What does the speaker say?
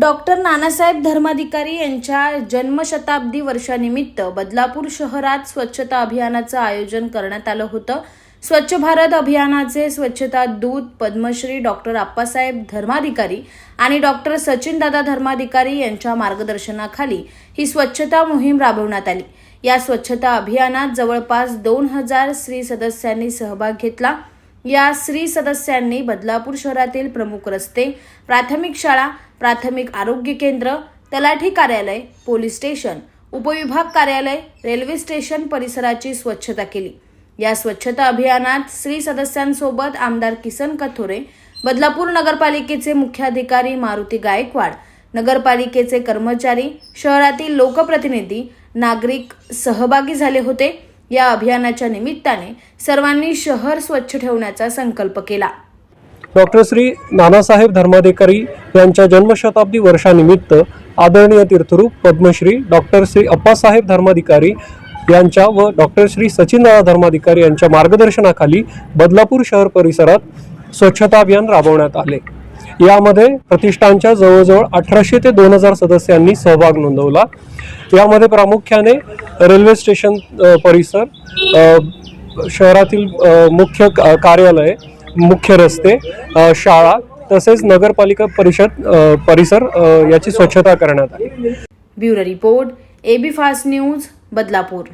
Doctor Nanasaheb Dharmadhikari यांच्या जन्मशताब्दी वर्षानिमित्त बदलापूर शहरात स्वच्छता अभियानाचं आयोजन करण्यात आलं होतं। स्वच्छ भारत अभियानाचे स्वच्छता दूत पद्मश्री डॉक्टर आप्पासाहेब धर्माधिकारी आणि डॉक्टर सचिनदादा धर्माधिकारी यांच्या मार्गदर्शनाखाली ही स्वच्छता मोहीम राबवण्यात आली। या स्वच्छता अभियानात जवळपास 2000 स्त्री सदस्यांनी सहभाग घेतला। या स्त्री सदस्यांनी बदलापूर शहरातील प्रमुख रस्ते, प्राथमिक शाळा, प्राथमिक आरोग्य केंद्र, तलाठी कार्यालय, पोलीस स्टेशन, उपविभाग कार्यालय, रेल्वे स्टेशन परिसराची स्वच्छता केली। या स्वच्छता अभियानात स्त्री सदस्यांसोबत आमदार किसन कथोरे, बदलापूर नगरपालिकेचे मुख्याधिकारी मारुती गायकवाड, नगरपालिकेचे कर्मचारी, शहरातील लोकप्रतिनिधी, नागरिक सहभागी झाले होते। या अभियानाच्या निमित्ताने सर्वांनी शहर स्वच्छ ठेवण्याचा संकल्प केला। डॉक्टर श्री नानासाहेब धर्माधिकारी यांच्या जन्मशताब्दी वर्षानिमित्त आदरणीय तीर्थरूप पद्मश्री डॉक्टर श्री आप्पासाहेब धर्माधिकारी यांच्या व डॉक्टर श्री सचिनदादा धर्माधिकारी यांच्या मार्गदर्शनाखाली बदलापूर शहर परिसरात स्वच्छता अभियान राबवण्यात आले। यामध्ये प्रतिष्ठानच्या जवळजवळ 1800 ते 2000 सदस्यांनी सहभाग नोंदवला। यामध्ये प्रामुख्याने रेल्वे स्टेशन परिसर, शहरातील मुख्य कार्यालय, मुख्य रस्ते, शाळा तसेच नगरपालिका परिसर याची स्वच्छता करण्यात आली। Bureau report, AB fast news, Badlapur.